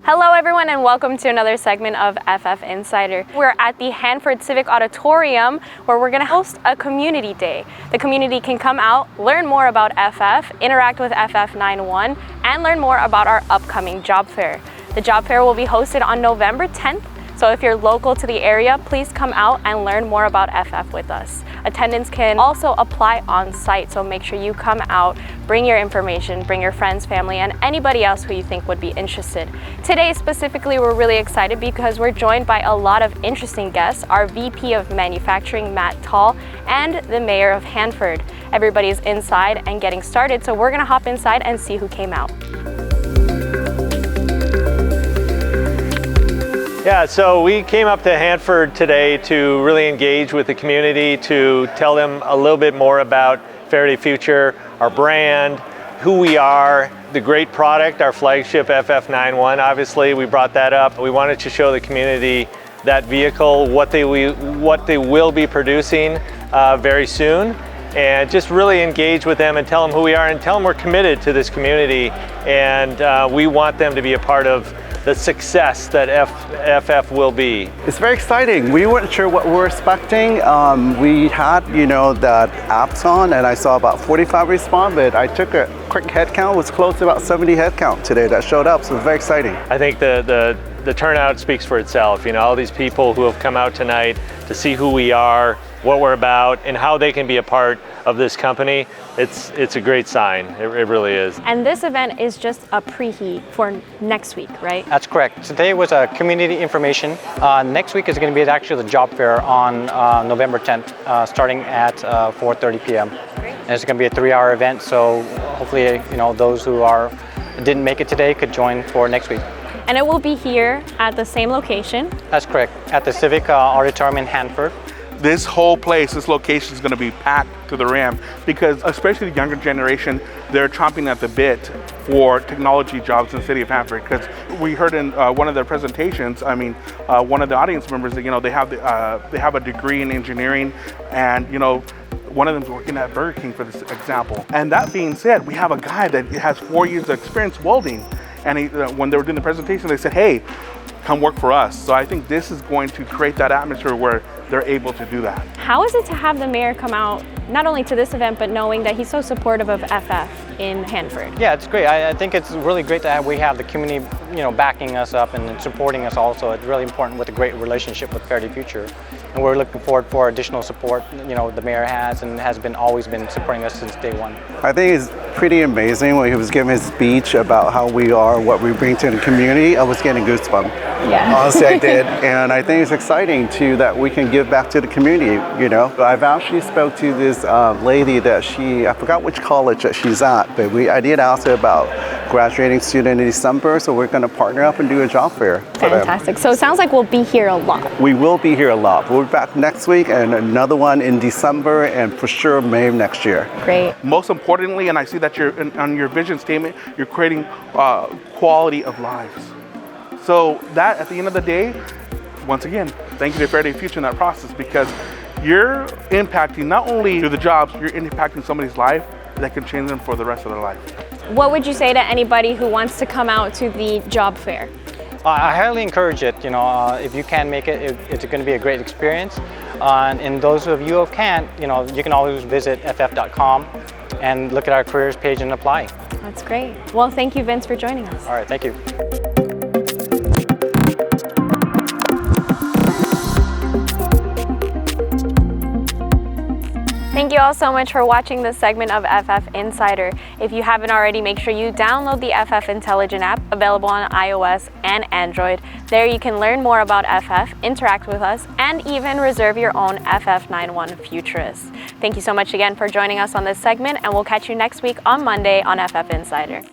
Hello everyone and welcome to another segment of FF Insider. We're at the Hanford Civic Auditorium where we're going to host a community day. The community can come out, learn more about FF, interact with FF91, and learn more about our upcoming job fair. The job fair will be hosted on November 10th, so if you're local to the area, please come out and learn more about FF with us. Attendance can also apply on site, so make sure you come out, bring your information, bring your friends, family, and anybody else who you think would be interested. Today specifically, we're really excited because we're joined by a lot of interesting guests, our VP of Manufacturing, Matt Tall, and the Mayor of Hanford. Everybody's inside and getting started, so we're gonna hop inside and see who came out. Yeah, so we came up to Hanford today to really engage with the community, to tell them a little bit more about Faraday Future, our brand, who we are, the great product, our flagship FF91. Obviously, we brought that up. We wanted to show the community that vehicle, what they will be producing very soon, and just really engage with them and tell them who we are and tell them we're committed to this community, and we want them to be a part of the success that FF will be. It's very exciting. We weren't sure what we were expecting. We had, that apps on, and I saw about 45 respond, but I took a quick head count. It was close to about 70 head count today that showed up, so it's very exciting. I think the turnout speaks for itself. All these people who have come out tonight to see who we are, what we're about, and how they can be a part of this company. It's a great sign. It really is. And this event is just a preheat for next week, right? That's correct. Today was a community information. Next week is going to be actually the job fair on November 10th, starting at 4:30 p.m. And it's going to be a 3-hour event, so hopefully, those who didn't make it today could join for next week. And it will be here at the same location. That's correct, at the Civic Auditorium in Hanford. This whole place, this location is going to be packed to the rim because especially the younger generation, they're chomping at the bit for technology jobs in the city of Hanford. Because we heard in one of their presentations, one of the audience members, they have a degree in engineering, and one of them's working at Burger King, for this example. And that being said, we have a guy that has 4 years of experience welding, and when they were doing the presentation, they said, "Hey, come work for us." So I think this is going to create that atmosphere where they're able to do that. How is it to have the mayor come out, not only to this event, but knowing that he's so supportive of FF in Hanford? Yeah, it's great. I think it's really great that we have the community, backing us up and supporting us also. It's really important with a great relationship with Faraday Future. And we're looking forward for additional support, the mayor has and has always been supporting us since day one. I think it's pretty amazing when he was giving his speech about how we are, what we bring to the community. I was getting goosebumps. Yeah. Honestly, I did. And I think it's exciting too that we can give back to the community, I've actually spoke to this lady that I forgot which college that she's at, but I did ask her about graduating student in December, so we're going to partner up and do a job fair for them. Fantastic. So it sounds like we'll be here a lot. We will be here a lot. We'll be back next week and another one in December and for sure May of next year. Great. Most importantly, and I see that you're on your vision statement, you're creating quality of lives. So that at the end of the day, once again, thank you to Faraday Future in that process, because you're impacting not only through the jobs, you're impacting somebody's life that can change them for the rest of their life. What would you say to anybody who wants to come out to the job fair? I highly encourage it. If you can make it, it's going to be a great experience. And those of you who can't, you can always visit ff.com and look at our careers page and apply. That's great. Well, thank you, Vince, for joining us. All right, thank you. Thank you all so much for watching this segment of FF Insider. If you haven't already, make sure you download the FF Intelligent app, available on iOS and Android. There you can learn more about FF, interact with us, and even reserve your own FF91 Futurist. Thank you so much again for joining us on this segment, and we'll catch you next week on Monday on FF Insider.